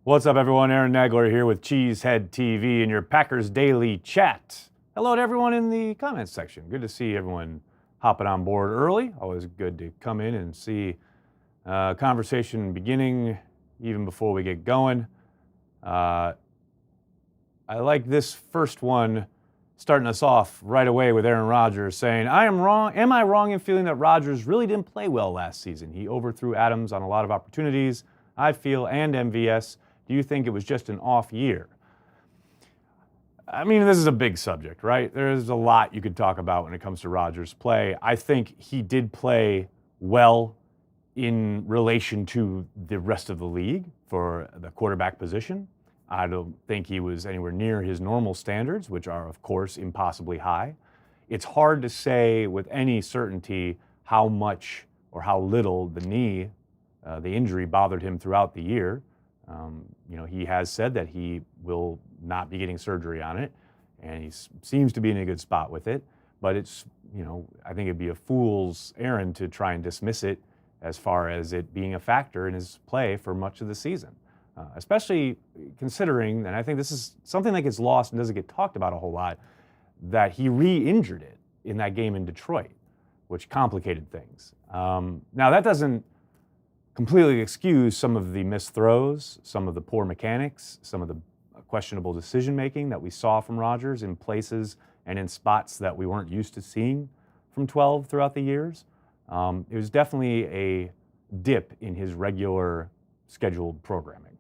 What's up, everyone? Aaron Nagler here with Cheesehead TV and your Packers Daily Chat. Hello to everyone in the comments section. Good to see everyone hopping on board early. Always good to come in and see conversation beginning even before we get going. I like this first one starting us off right away with Aaron Rodgers saying, Am I wrong in feeling that Rodgers really didn't play well last season? He overthrew Adams on a lot of opportunities, I feel, and MVS. Do you think it was just an off year? I mean, this is a big subject, right? There's a lot you could talk about when it comes to Rodgers' play. I think he did play well in relation to the rest of the league for the quarterback position. I don't think he was anywhere near his normal standards, which are, of course, impossibly high. It's hard to say with any certainty how much or how little the injury bothered him throughout the year. He has said that he will not be getting surgery on it, and he seems to be in a good spot with it. But it's, I think it'd be a fool's errand to try and dismiss it as far as it being a factor in his play for much of the season, especially considering, and I think this is something that gets lost and doesn't get talked about a whole lot, that he re-injured it in that game in Detroit, which complicated things. Now, that doesn't completely excuse some of the missed throws, some of the poor mechanics, some of the questionable decision-making that we saw from Rodgers in places and in spots that we weren't used to seeing from 12 throughout the years. It was definitely a dip in his regular scheduled programming.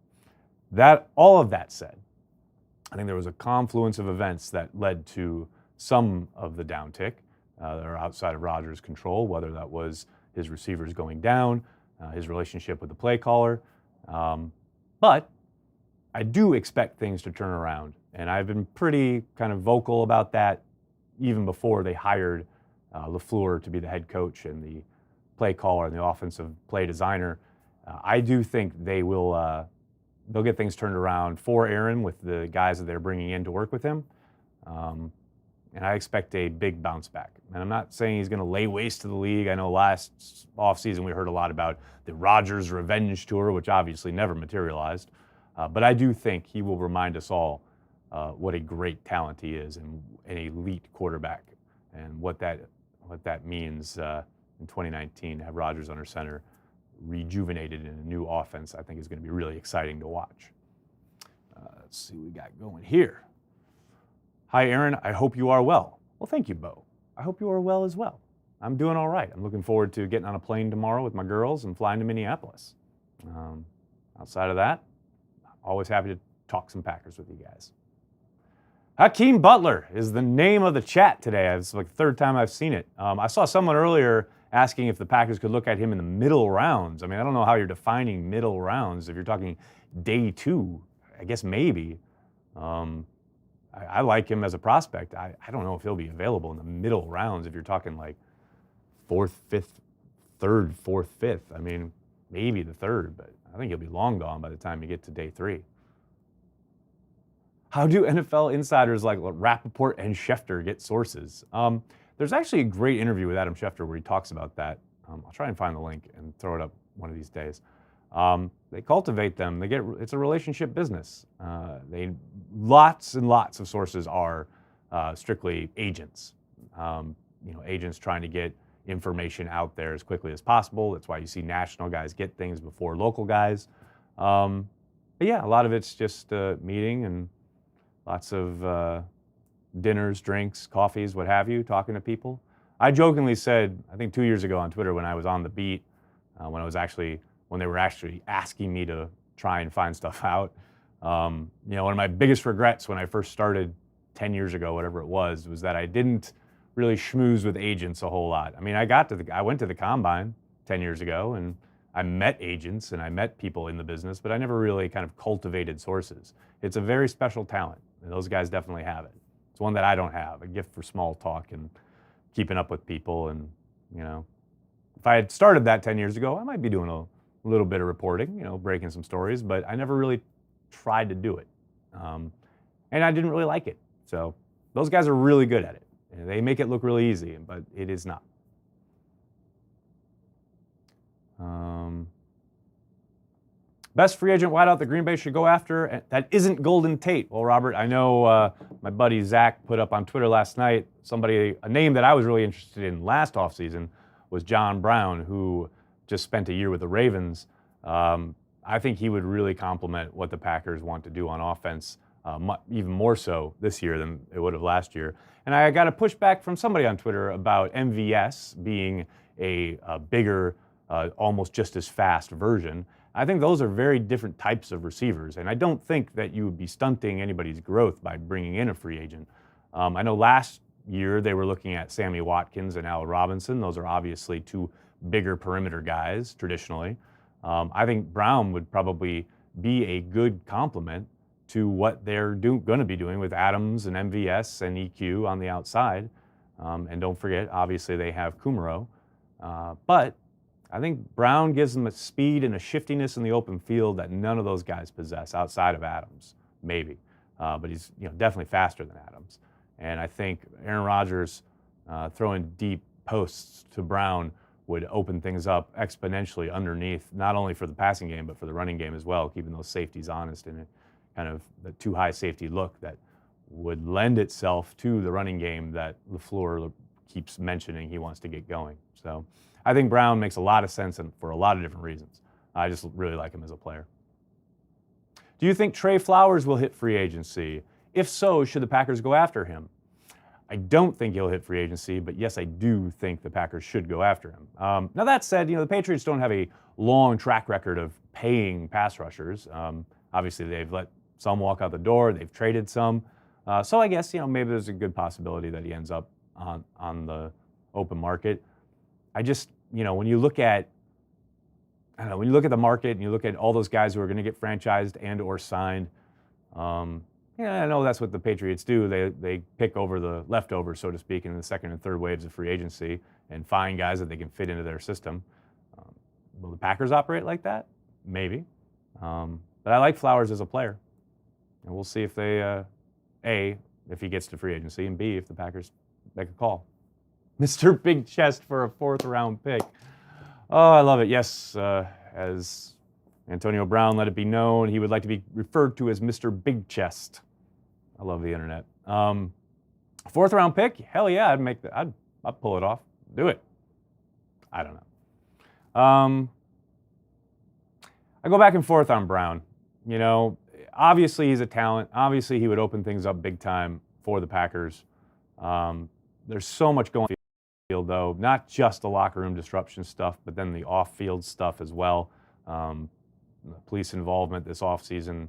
All of that said, I think there was a confluence of events that led to some of the downtick that are outside of Rodgers' control, whether that was his receivers going down, his relationship with the play caller. But I do expect things to turn around. And I've been pretty kind of vocal about that even before they hired LaFleur to be the head coach and the play caller and the offensive play designer. I do think they'll get things turned around for Aaron with the guys that they're bringing in to work with him. And I expect a big bounce back. And I'm not saying he's going to lay waste to the league. I know last offseason we heard a lot about the Rodgers revenge tour, which obviously never materialized. But I do think he will remind us all what a great talent he is and an elite quarterback, and what that means in 2019 to have Rodgers under center, rejuvenated in a new offense. I think is going to be really exciting to watch. Let's see what we got going here. Hi, Aaron. I hope you are well. Well, thank you, Bo. I hope you are well as well. I'm doing all right. I'm looking forward to getting on a plane tomorrow with my girls and flying to Minneapolis. Outside of that, always happy to talk some Packers with you guys. Hakeem Butler is the name of the chat today. It's like the third time I've seen it. I saw someone earlier asking if the Packers could look at him in the middle rounds. I mean, I don't know how you're defining middle rounds. If you're talking day 2, I guess maybe. I like him as a prospect. I don't know if he'll be available in the middle rounds if you're talking like 4th, 5th, 3rd, 4th, 5th. I mean, maybe the 3rd, but I think he'll be long gone by the time you get to day 3. How do NFL insiders like Rappaport and Schefter get sources? There's actually a great interview with Adam Schefter where he talks about that. I'll try and find the link and throw it up one of these days. They cultivate them. It's a relationship business. Lots and lots of sources are strictly agents. Agents trying to get information out there as quickly as possible. That's why you see national guys get things before local guys. But yeah, a lot of it's just meeting and lots of dinners, drinks, coffees, what have you, talking to people. I jokingly said, I think 2 years ago on Twitter when I was on the beat, when they were actually asking me to try and find stuff out. One of my biggest regrets when I first started 10 years ago, whatever it was that I didn't really schmooze with agents a whole lot. I mean, I went to the Combine 10 years ago and I met agents and I met people in the business, but I never really kind of cultivated sources. It's a very special talent, and those guys definitely have it. It's one that I don't have, a gift for small talk and keeping up with people. And, if I had started that 10 years ago, I might be doing a little bit of reporting, breaking some stories, but I never really tried to do it. And I didn't really like it. So those guys are really good at it. And they make it look really easy, but it is not. Best free agent wideout that Green Bay should go after that isn't Golden Tate. Well, Robert, I know my buddy Zach put up on Twitter last night a name that I was really interested in last offseason was John Brown, who just spent a year with the Ravens. I think he would really complement what the Packers want to do on offense, even more so this year than it would have last year. And I got a pushback from somebody on Twitter about MVS being a bigger, almost just as fast version. I think those are very different types of receivers, and I don't think that you would be stunting anybody's growth by bringing in a free agent. I know last year they were looking at Sammy Watkins and Al Robinson. Those are obviously two bigger perimeter guys traditionally. I think Brown would probably be a good complement to what they're going to be doing with Adams and MVS and EQ on the outside. And don't forget, obviously they have Kumaro. But I think Brown gives them a speed and a shiftiness in the open field that none of those guys possess outside of Adams, maybe. But he's definitely faster than Adams. And I think Aaron Rodgers throwing deep posts to Brown would open things up exponentially underneath, not only for the passing game, but for the running game as well, keeping those safeties honest in it. Kind of the too high safety look that would lend itself to the running game that LaFleur keeps mentioning he wants to get going. So I think Brown makes a lot of sense and for a lot of different reasons. I just really like him as a player. Do you think Trey Flowers will hit free agency? If so, should the Packers go after him? I don't think he'll hit free agency, but yes, I do think the Packers should go after him. Now that said, the Patriots don't have a long track record of paying pass rushers. Obviously, they've let some walk out the door. They've traded some. So I guess, maybe there's a good possibility that he ends up on the open market. I just, when you look at, when you look at the market and you look at all those guys who are going to get franchised and or signed, I know that's what the Patriots do. They pick over the leftovers, so to speak, in the second and third waves of free agency and find guys that they can fit into their system. Will the Packers operate like that? Maybe. But I like Flowers as a player. And we'll see if they, A, if he gets to free agency, and B, if the Packers make a call. Mr. Big Chest for a 4th round pick. Oh, I love it. Yes, as Antonio Brown let it be known, he would like to be referred to as Mr. Big Chest. I love the internet. 4th round pick? Hell yeah, I'd make that. I'd pull it off. Do it. I don't know. I go back and forth on Brown. Obviously he's a talent. Obviously he would open things up big time for the Packers. There's so much going on in the field, though. Not just the locker room disruption stuff, but then the off-field stuff as well. The police involvement this offseason.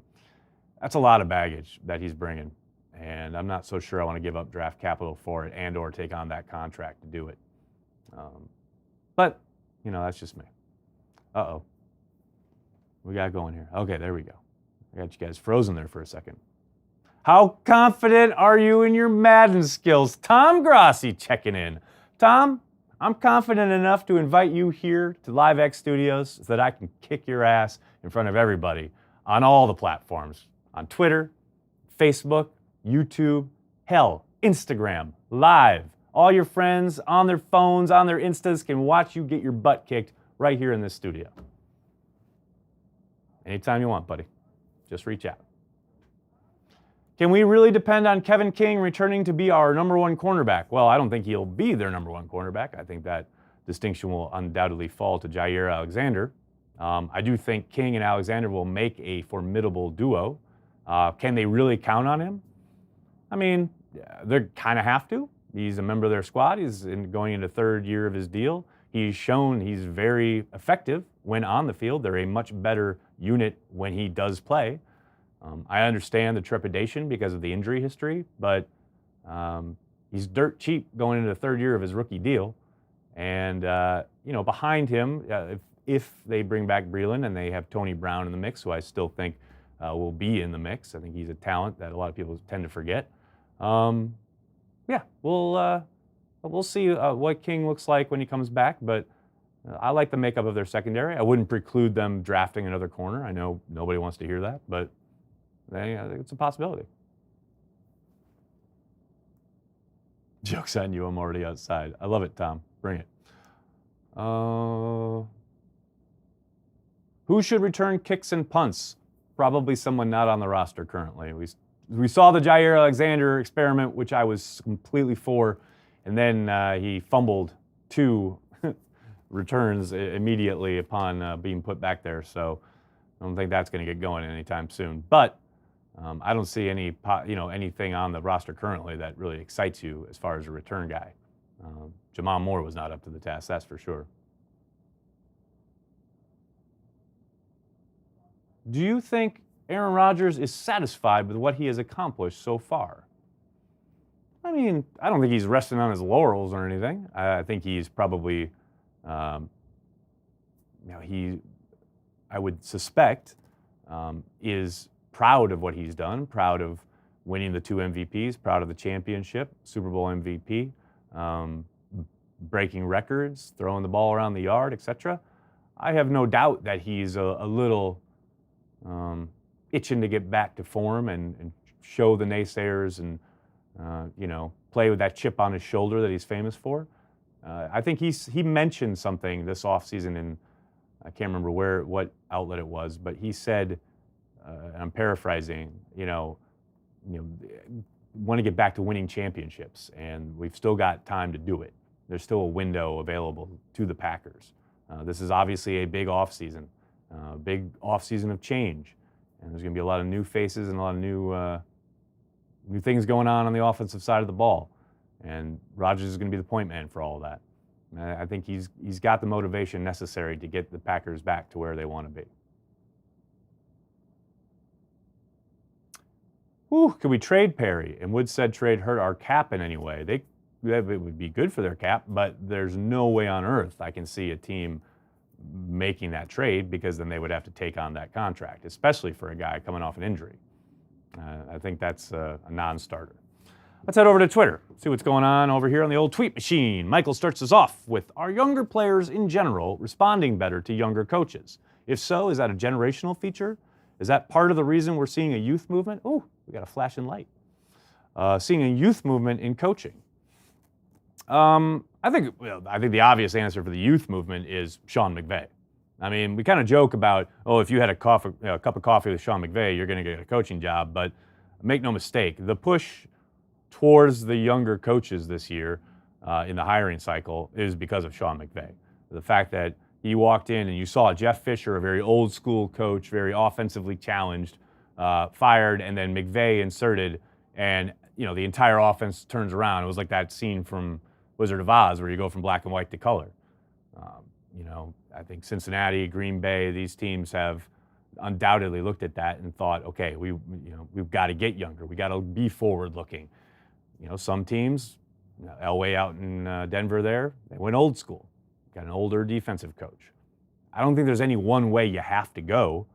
That's a lot of baggage that he's bringing. And I'm not so sure I want to give up draft capital for it and or take on that contract to do it. But, that's just me. Uh-oh. We got going here. Okay, there we go. I got you guys frozen there for a second. How confident are you in your Madden skills? Tom Grassi checking in. Tom, I'm confident enough to invite you here to LiveX Studios so that I can kick your ass in front of everybody on all the platforms. On Twitter, Facebook, YouTube, hell, Instagram, live. All your friends on their phones, on their Instas can watch you get your butt kicked right here in this studio. Anytime you want, buddy. Just reach out. Can we really depend on Kevin King returning to be our number one cornerback? Well, I don't think he'll be their number one cornerback. I think that distinction will undoubtedly fall to Jair Alexander. I do think King and Alexander will make a formidable duo. Can they really count on him? I mean, they kind of have to. He's a member of their squad. He's going into 3rd year of his deal. He's shown he's very effective when on the field. They're a much better unit when he does play. I understand the trepidation because of the injury history, but he's dirt cheap going into the 3rd year of his rookie deal. And, behind him, if they bring back Breeland and they have Tony Brown in the mix, who I still think will be in the mix. I think he's a talent that a lot of people tend to forget. We'll see what King looks like when he comes back, but I like the makeup of their secondary. I wouldn't preclude them drafting another corner. I know nobody wants to hear that, but it's a possibility. Joke's on you, I'm already outside. I love it, Tom. Bring it. Who should return kicks and punts? Probably someone not on the roster currently. We saw the Jair Alexander experiment, which I was completely for, and then he fumbled 2 returns immediately upon being put back there. So I don't think that's going to get going anytime soon. But I don't see anything on the roster currently that really excites you as far as a return guy. Jamal Moore was not up to the task, that's for sure. Do you think Aaron Rodgers is satisfied with what he has accomplished so far? I mean, I don't think he's resting on his laurels or anything. I think he's probably, I would suspect, is proud of what he's done, proud of winning the 2 MVPs, proud of the championship, Super Bowl MVP, breaking records, throwing the ball around the yard, etc. I have no doubt that he's a little itching to get back to form and show the naysayers and play with that chip on his shoulder that he's famous for. I think he mentioned something this offseason, and I can't remember what outlet it was, but he said, and I'm paraphrasing, want to get back to winning championships, and we've still got time to do it. There's still a window available to the Packers. This is obviously a big offseason of change, and there's going to be a lot of new faces and a lot of new things going on the offensive side of the ball. And Rodgers is going to be the point man for all of that. And I think he's got the motivation necessary to get the Packers back to where they want to be. Could we trade Perry? And Wood said trade hurt our cap in any way. It would be good for their cap, but there's no way on earth I can see a team making that trade, because then they would have to take on that contract, especially for a guy coming off an injury. I think that's a non-starter. Let's head over to Twitter, see what's going on over here on the old tweet machine. Michael starts us off with, are younger players in general responding better to younger coaches? If so, is that a generational feature? Is that part of the reason we're seeing a youth movement? Oh, we got a flashing light. Seeing a youth movement in coaching. I think the obvious answer for the youth movement is Sean McVay. I mean, we kind of joke about, if you had a cup of coffee with Sean McVay, you're going to get a coaching job. But make no mistake, the push towards the younger coaches this year in the hiring cycle is because of Sean McVay. The fact that he walked in and you saw Jeff Fisher, a very old school coach, very offensively challenged, fired, and then McVay inserted, and the entire offense turns around. It was like that scene from Wizard of Oz where you go from black and white to color. I think Cincinnati, Green Bay, these teams have undoubtedly looked at that and thought, okay, we've got to get younger. We got to be forward looking. Some teams, Elway out in Denver there, they went old school. Got an older defensive coach. I don't think there's any one way you have to go,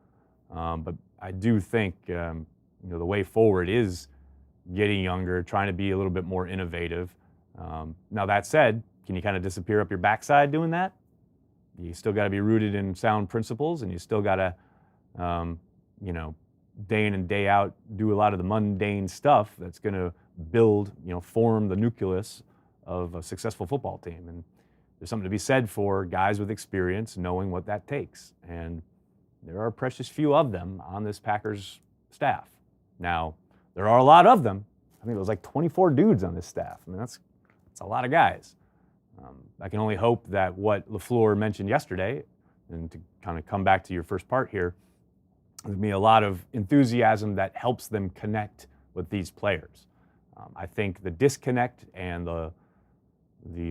but I do think the way forward is getting younger, trying to be a little bit more innovative. Now that said, can you kind of disappear up your backside doing that? You still got to be rooted in sound principles, and you still got to, day in and day out, do a lot of the mundane stuff that's going to build, form the nucleus of a successful football team. And there's something to be said for guys with experience knowing what that takes. And there are a precious few of them on this Packers staff. Now, there are a lot of them. I think it was like 24 dudes on this staff. I mean, that's a lot of guys. I can only hope that what LaFleur mentioned yesterday, and to kind of come back to your first part here, there's going to be a lot of enthusiasm that helps them connect with these players. I think the disconnect and the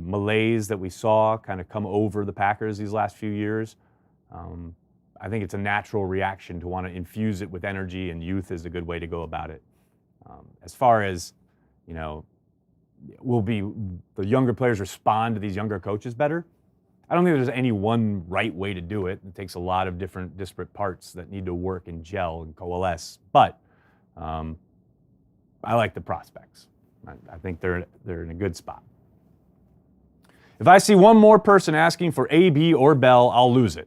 malaise that we saw kind of come over the Packers these last few years, I think it's a natural reaction to want to infuse it with energy, and youth is a good way to go about it. As far as, will the younger players respond to these younger coaches better? I don't think there's any one right way to do it. It takes a lot of different disparate parts that need to work and gel and coalesce. But I like the prospects. I think they're in a good spot. If I see one more person asking for AB or Bell, I'll lose it.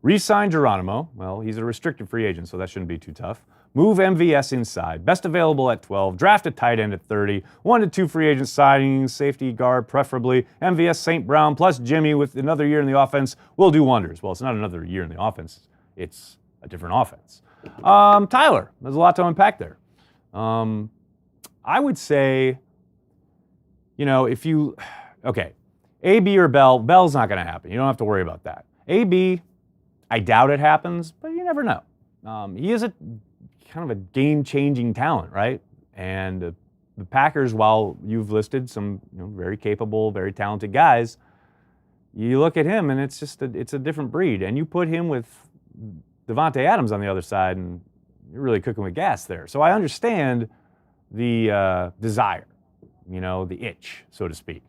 Resign Geronimo. Well, he's a restricted free agent, so that shouldn't be too tough. Move MVS inside. Best available at 12. Draft a tight end at 30. 1 to 2 free agent signings, safety guard preferably. MVS, St. Brown, plus Jimmy with another year in the offense will do wonders. Well, it's not another year in the offense. it's a different offense. Tyler, there's a lot to unpack there. I would say, okay, AB or Bell's not going to happen. You don't have to worry about that. AB, I doubt it happens, but you never know. He is a kind of a game-changing talent, right? And the Packers, while you've listed some very capable, very talented guys, you look at him and it's just it's a different breed. And you put him with Devontae Adams on the other side, and you're really cooking with gas there. So I understand the desire, the itch, so to speak.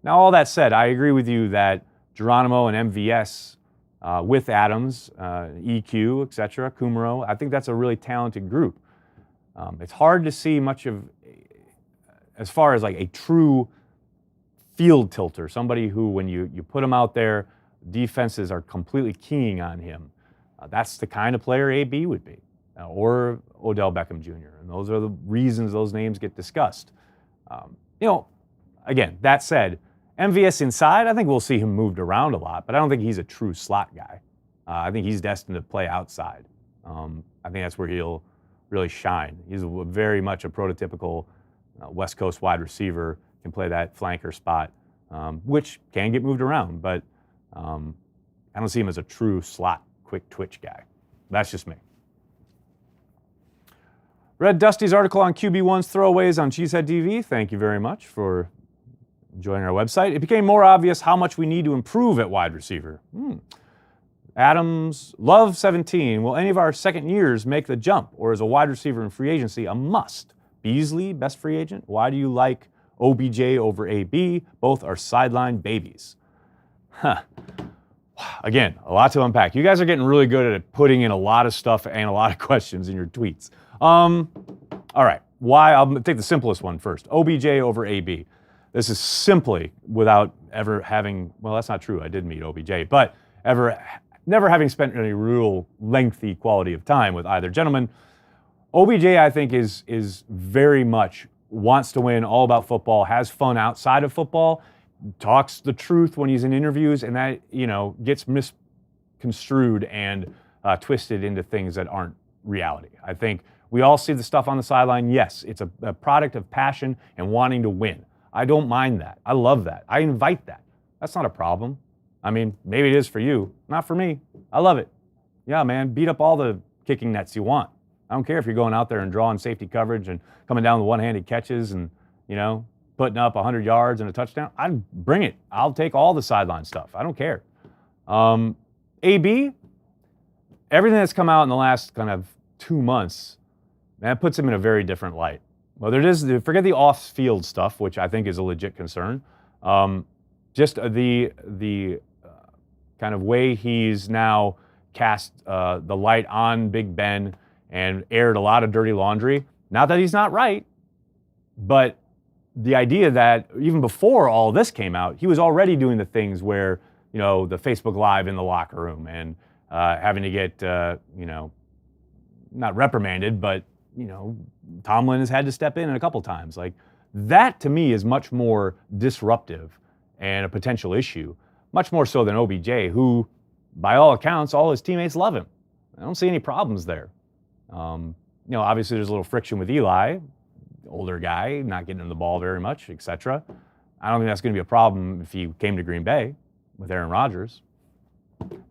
Now, all that said, I agree with you that Geronimo and MVS with Adams, EQ, etc., Kumaro, I think that's a really talented group. It's hard to see much of, as far as like a true field tilter, somebody who, when you put him out there, defenses are completely keying on him. That's the kind of player AB would be, or Odell Beckham Jr. And those are the reasons those names get discussed. Again, that said, MVS inside, I think we'll see him moved around a lot, but I don't think he's a true slot guy. I think he's destined to play outside. I think that's where he'll really shine. He's very much a prototypical West Coast wide receiver, can play that flanker spot, which can get moved around, but I don't see him as a true slot, quick twitch guy. That's just me. Read Dusty's article on QB1's throwaways on Cheesehead TV. Thank you very much for joining our website. It became more obvious how much we need to improve at wide receiver. Adams, Love 17. Will any of our second years make the jump, or is a wide receiver in free agency a must? Beasley, best free agent. Why do you like OBJ over AB? Both are sideline babies. Again, a lot to unpack. You guys are getting really good at putting in a lot of stuff and a lot of questions in your tweets. All right, why? I'll take the simplest one first. OBJ over AB. This is simply without ever having, well, that's not true. I did meet OBJ, but never having spent any real lengthy quality of time with either gentleman. OBJ, I think, is very much wants to win, all about football, has fun outside of football, talks the truth when he's in interviews, and that, gets misconstrued and twisted into things that aren't reality. I think we all see the stuff on the sideline. Yes, it's a product of passion and wanting to win. I don't mind that. I love that. I invite that. That's not a problem. I mean, maybe it is for you. Not for me. I love it. Yeah, man, beat up all the kicking nets you want. I don't care if you're going out there and drawing safety coverage and coming down the one-handed catches and, putting up 100 yards and a touchdown. I'd bring it. I'll take all the sideline stuff. I don't care. AB, everything that's come out in the last kind of 2 months, that puts him in a very different light. Whether it is, forget the off-field stuff, which I think is a legit concern. Just the kind of way he's now cast the light on Big Ben and aired a lot of dirty laundry. Not that he's not right, but the idea that even before all this came out, he was already doing the things where, the Facebook Live in the locker room and having to get, not reprimanded, but, Tomlin has had to step in a couple times. Like, that to me is much more disruptive and a potential issue, much more so than OBJ, who, by all accounts, all his teammates love him. I don't see any problems there. Obviously there's a little friction with Eli, older guy, not getting him the ball very much, etc. I don't think that's going to be a problem if he came to Green Bay with Aaron Rodgers.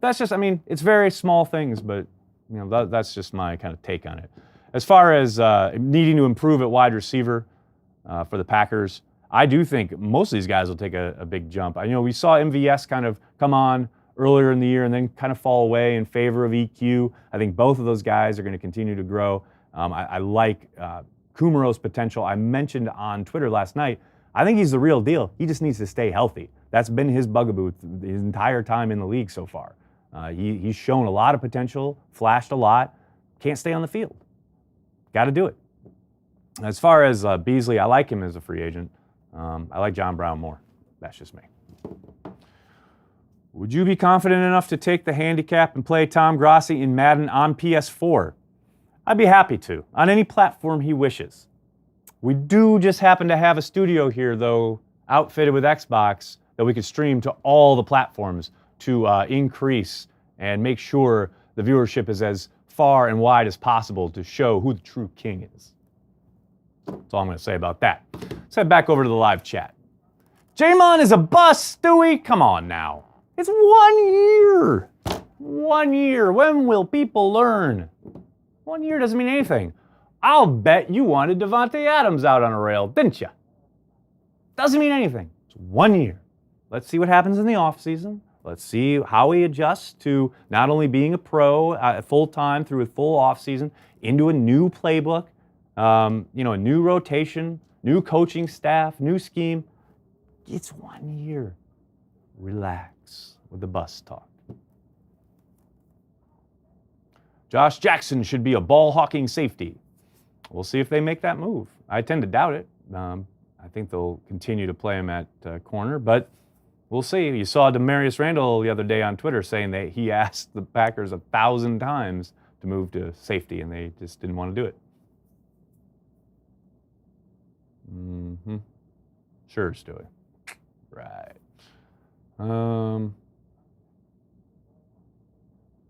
That's just, it's very small things, but that's just my kind of take on it. As far as needing to improve at wide receiver for the Packers, I do think most of these guys will take a big jump. We saw MVS kind of come on earlier in the year and then kind of fall away in favor of EQ. I think both of those guys are going to continue to grow. I like Kumaro's potential. I mentioned on Twitter last night, I think he's the real deal. He just needs to stay healthy. That's been his bugaboo his entire time in the league so far. He's shown a lot of potential, flashed a lot, can't stay on the field. Got to do it. As far as Beasley, I like him as a free agent. I like John Brown more. That's just me. Would you be confident enough to take the handicap and play Tom Grassi in Madden on PS4? I'd be happy to, on any platform he wishes. We do just happen to have a studio here, though, outfitted with Xbox that we could stream to all the platforms to increase and make sure the viewership is as far and wide as possible to show who the true king is. That's all I'm going to say about that. Let's head back over to the live chat. Jaelyn is a bust, Stewie. Come on now. It's 1 year. 1 year. When will people learn? 1 year doesn't mean anything. I'll bet you wanted Davante Adams out on a rail, didn't you? Doesn't mean anything. It's 1 year. Let's see what happens in the offseason. Let's see how he adjusts to not only being a pro full-time through a full offseason, into a new playbook, a new rotation, new coaching staff, new scheme. It's 1 year. Relax with the bus talk. Josh Jackson should be a ball-hawking safety. We'll see if they make that move. I tend to doubt it. I think they'll continue to play him at corner, but we'll see. You saw Demarius Randall the other day on Twitter saying that he asked the Packers 1,000 times to move to safety, and they just didn't want to do it. Sure, Stewie. Right.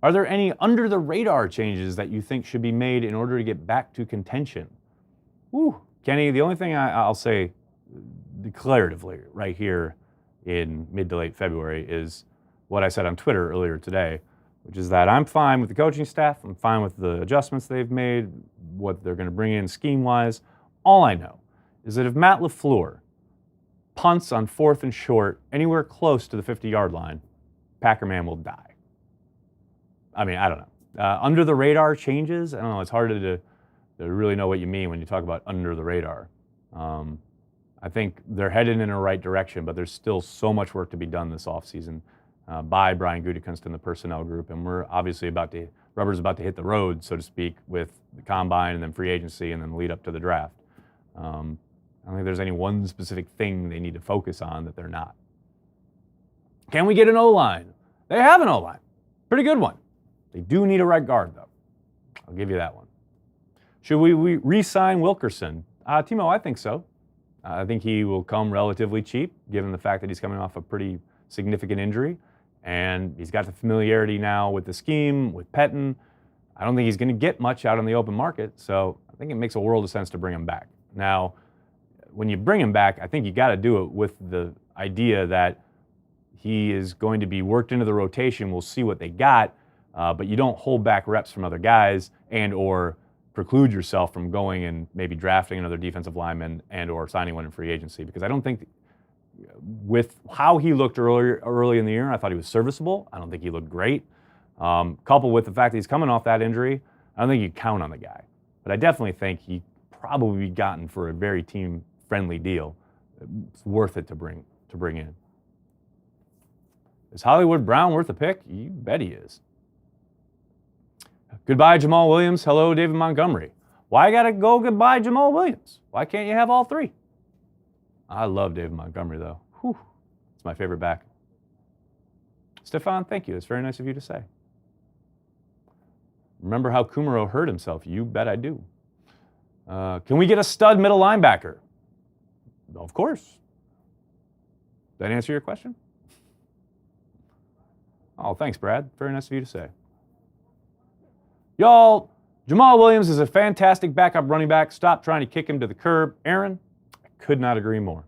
Are there any under-the-radar changes that you think should be made in order to get back to contention? Kenny, the only thing I'll say declaratively right here in mid to late February is what I said on Twitter earlier today, which is that I'm fine with the coaching staff. I'm fine with the adjustments they've made, what they're going to bring in scheme-wise. All I know is that if Matt LaFleur punts on 4th and short anywhere close to the 50-yard line, Packerman will die. I mean, I don't know. Under the radar changes, I don't know, it's hard to really know what you mean when you talk about under the radar. I think they're headed in the right direction, but there's still so much work to be done this offseason by Brian Gutekunst and the personnel group, and we're obviously rubber's about to hit the road, so to speak, with the combine and then free agency and then lead up to the draft. I don't think there's any one specific thing they need to focus on that they're not. Can we get an O-line? They have an O-line. Pretty good one. They do need a right guard, though. I'll give you that one. Should we re-sign Wilkerson? Timo, I think so. I think he will come relatively cheap, given the fact that he's coming off a pretty significant injury. And he's got the familiarity now with the scheme, with Pettin. I don't think he's going to get much out on the open market, so I think it makes a world of sense to bring him back. Now, when you bring him back, I think you got to do it with the idea that he is going to be worked into the rotation. We'll see what they got, but you don't hold back reps from other guys and or preclude yourself from going and maybe drafting another defensive lineman and or signing one in free agency, because I don't think with how he looked early in the year, I thought he was serviceable. I don't think he looked great. Coupled with the fact that he's coming off that injury, I don't think you count on the guy. But I definitely think he probably be gotten for a very team-friendly deal. It's worth it to bring in. Is Hollywood Brown worth a pick? You bet he is. Goodbye, Jamal Williams. Hello, David Montgomery. Why gotta go goodbye, Jamal Williams? Why can't you have all three? I love David Montgomery, though. It's my favorite back. Stefan, thank you. It's very nice of you to say. Remember how Kumaro hurt himself? You bet I do. Can we get a stud middle linebacker? Of course. Did that answer your question? Oh, thanks, Brad. Very nice of you to say. Y'all, Jamal Williams is a fantastic backup running back. Stop trying to kick him to the curb. Aaron, I could not agree more.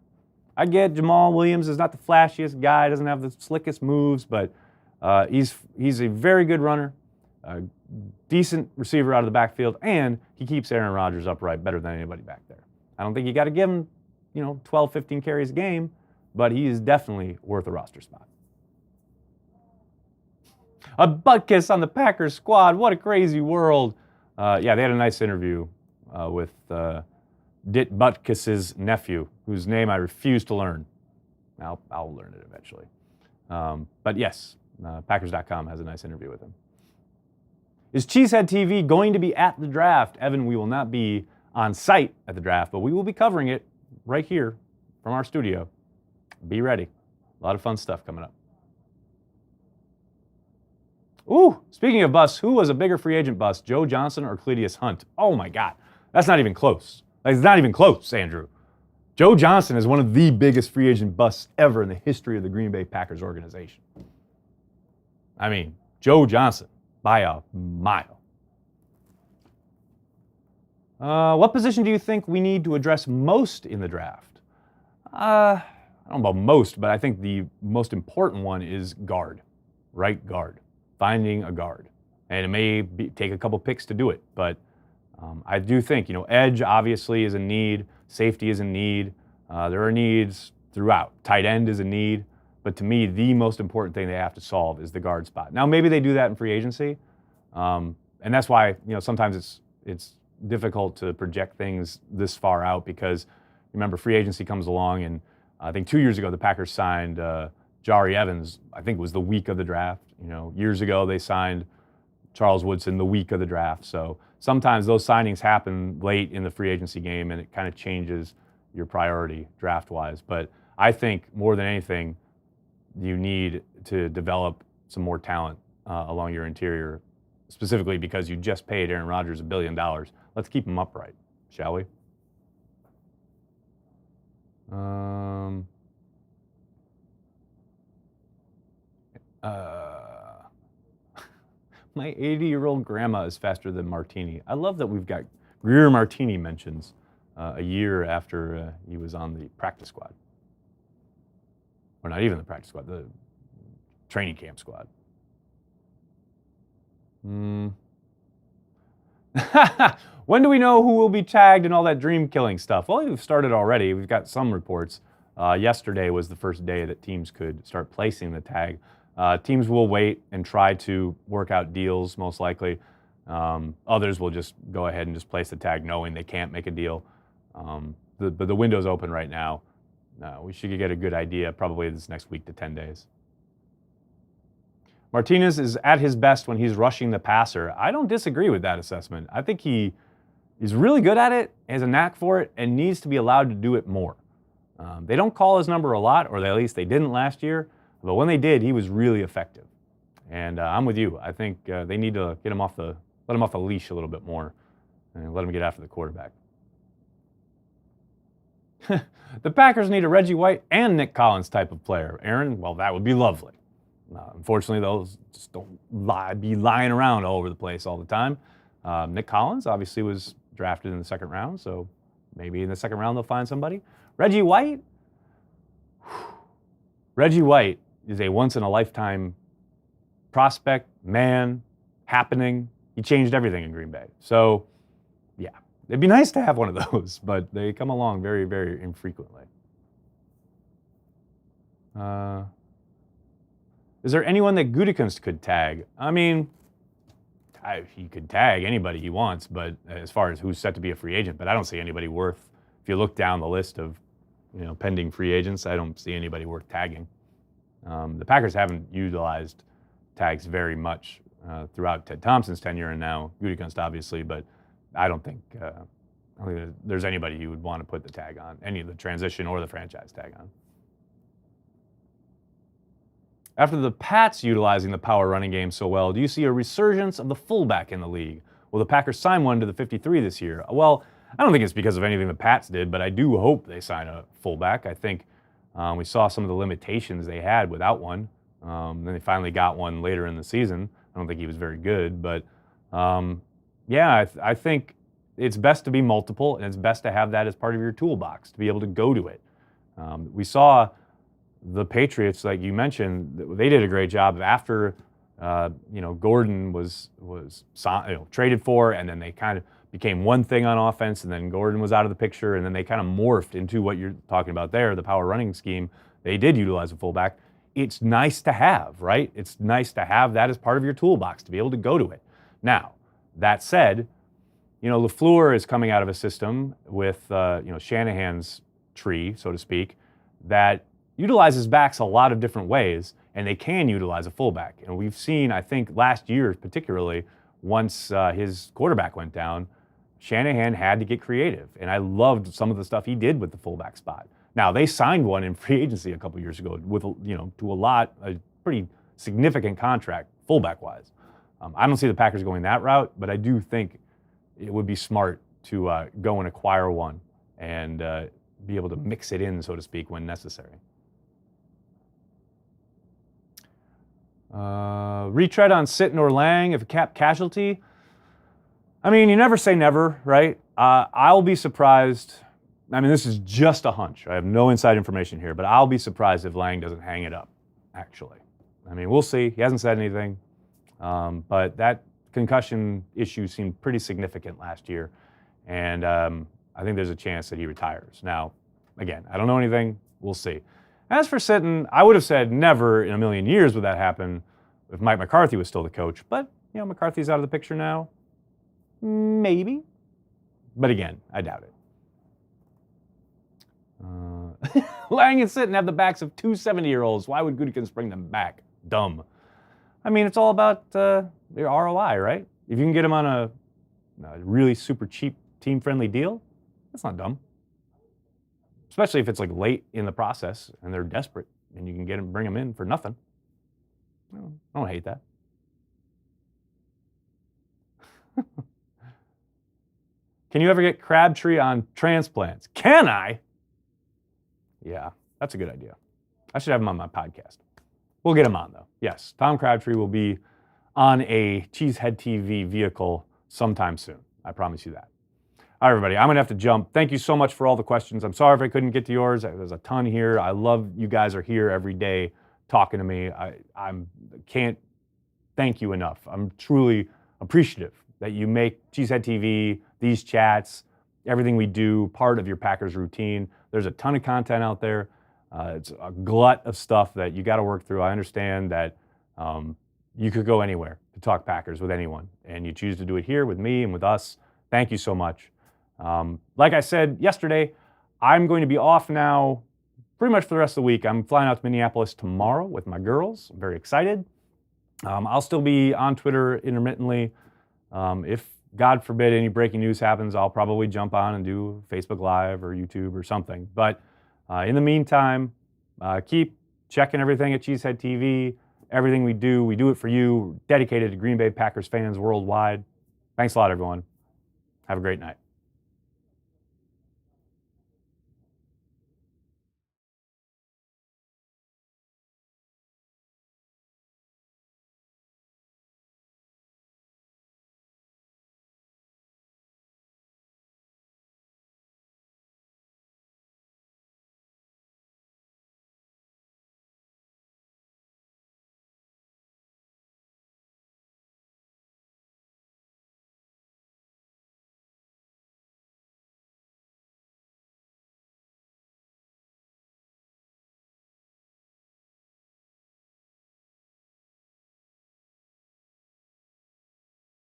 I get Jamal Williams is not the flashiest guy, doesn't have the slickest moves, but he's a very good runner, a decent receiver out of the backfield, and he keeps Aaron Rodgers upright better than anybody back there. I don't think you got to give him, 12, 15 carries a game, but he is definitely worth a roster spot. A butt kiss on the Packers squad. What a crazy world. They had a nice interview with Dit Butkus's nephew, whose name I refuse to learn. I'll learn it eventually. But yes, Packers.com has a nice interview with him. Is Cheesehead TV going to be at the draft? Evan, we will not be on site at the draft, but we will be covering it right here from our studio. Be ready. A lot of fun stuff coming up. Speaking of busts, who was a bigger free agent bust, Joe Johnson or Cletus Hunt? Oh my God, that's not even close. It's not even close, Andrew. Joe Johnson is one of the biggest free agent busts ever in the history of the Green Bay Packers organization. I mean, Joe Johnson. by a mile. What position do you think we need to address most in the draft? I don't know about most, but I think the most important one is guard, right guard, finding a guard. And it may take a couple picks to do it, but I do think, edge obviously is a need, safety is a need. There are needs throughout. Tight end is a need, but to me, the most important thing they have to solve is the guard spot. Now, maybe they do that in free agency, and that's why sometimes it's difficult to project things this far out because remember free agency comes along, and I think 2 years ago the Packers signed Jari Evans. I think it was the week of the draft. Years ago they signed Charles Woodson the week of the draft. So sometimes those signings happen late in the free agency game, and it kind of changes your priority draft-wise. But I think more than anything, you need to develop some more talent along your interior, specifically because you just paid Aaron Rodgers $1 billion. Let's keep him upright, shall we? My 80-year-old grandma is faster than Martini. I love that we've got Greer Martini mentions a year after he was on the practice squad. Or not even the practice squad, the training camp squad. When do we know who will be tagged and all that dream killing stuff? Well, we've started already. We've got some reports. Yesterday was the first day that teams could start placing the tag. Teams will wait and try to work out deals, most likely. Others will just go ahead and just place the tag knowing they can't make a deal. But the window's open right now. We should get a good idea probably this next week to 10 days. Martinez is at his best when he's rushing the passer. I don't disagree with that assessment. I think he is really good at it, has a knack for it, and needs to be allowed to do it more. They don't call his number a lot, or at least they didn't last year. But when they did, he was really effective. And I'm with you. I think they need to let him off the leash a little bit more and let him get after the quarterback. The Packers need a Reggie White and Nick Collins type of player. Aaron, well, that would be lovely. Unfortunately, those just don't be lying around all over the place all the time. Nick Collins obviously was drafted in the second round, so maybe in the second round they'll find somebody. Reggie White is a once-in-a-lifetime prospect, man, happening. He changed everything in Green Bay. So, yeah, it'd be nice to have one of those, but they come along very, very infrequently. Is there anyone that Gutekunst could tag? I mean, he could tag anybody he wants, but as far as who's set to be a free agent, but I don't see anybody worth, if you look down the list of pending free agents, I don't see anybody worth tagging. The Packers haven't utilized tags very much throughout Ted Thompson's tenure and now Gutekunst, obviously, but I don't think there's anybody you would want to put the tag on, any of the transition or the franchise tag on. After the Pats utilizing the power running game so well, do you see a resurgence of the fullback in the league? Will the Packers sign one to the 53 this year? Well, I don't think it's because of anything the Pats did, but I do hope they sign a fullback. I think we saw some of the limitations they had without one. Then they finally got one later in the season. I don't think he was very good, but yeah, I think it's best to be multiple, and it's best to have that as part of your toolbox to be able to go to it. We saw the Patriots, like you mentioned, they did a great job after Gordon was traded for, and then they kind of became one thing on offense, and then Gordon was out of the picture, and then they kind of morphed into what you're talking about there, the power running scheme. They did utilize a fullback. It's nice to have, right? It's nice to have that as part of your toolbox to be able to go to it. Now, that said, LaFleur is coming out of a system with Shanahan's tree, so to speak, that utilizes backs a lot of different ways, and they can utilize a fullback. And we've seen, I think, last year particularly, once his quarterback went down, Shanahan had to get creative. And I loved some of the stuff he did with the fullback spot. Now, they signed one in free agency a couple years ago with, a pretty significant contract, fullback-wise. I don't see the Packers going that route, but I do think it would be smart to go and acquire one and be able to mix it in, so to speak, when necessary. Retread on Sitton or Lang if a cap casualty. I mean, you never say never, right? I'll be surprised. I mean, this is just a hunch. I have no inside information here, but I'll be surprised if Lang doesn't hang it up, actually. I mean, we'll see. He hasn't said anything. But that concussion issue seemed pretty significant last year. And I think there's a chance that he retires. Now, again, I don't know anything. We'll see. As for Sitton, I would have said never in a million years would that happen if Mike McCarthy was still the coach. But, you know, McCarthy's out of the picture now. Maybe. But again, I doubt it. Lang and Sitton have the backs of two 70-year-olds. Why would Gutekunst bring them back? Dumb. I mean, it's all about your ROI, right? If you can get them on a really super cheap, team-friendly deal, that's not dumb. Especially if it's like late in the process and they're desperate and you can bring them in for nothing. I don't hate that. Can you ever get Crabtree on transplants? Can I? Yeah, that's a good idea. I should have him on my podcast. We'll get him on, though. Yes, Tom Crabtree will be on a Cheesehead TV vehicle sometime soon. I promise you that. All right, everybody, I'm going to have to jump. Thank you so much for all the questions. I'm sorry if I couldn't get to yours. There's a ton here. I love you guys are here every day talking to me. I can't thank you enough. I'm truly appreciative that you make Cheesehead TV, these chats, everything we do, part of your Packers routine. There's a ton of content out there. It's a glut of stuff that you got to work through. I understand that you could go anywhere to talk Packers with anyone, and you choose to do it here with me and with us. Thank you so much. Like I said yesterday, I'm going to be off now pretty much for the rest of the week. I'm flying out to Minneapolis tomorrow with my girls. I'm very excited. I'll still be on Twitter intermittently. If, God forbid, any breaking news happens, I'll probably jump on and do Facebook Live or YouTube or something. But in the meantime, keep checking everything at Cheesehead TV. Everything we do it for you. Dedicated to Green Bay Packers fans worldwide. Thanks a lot, everyone. Have a great night.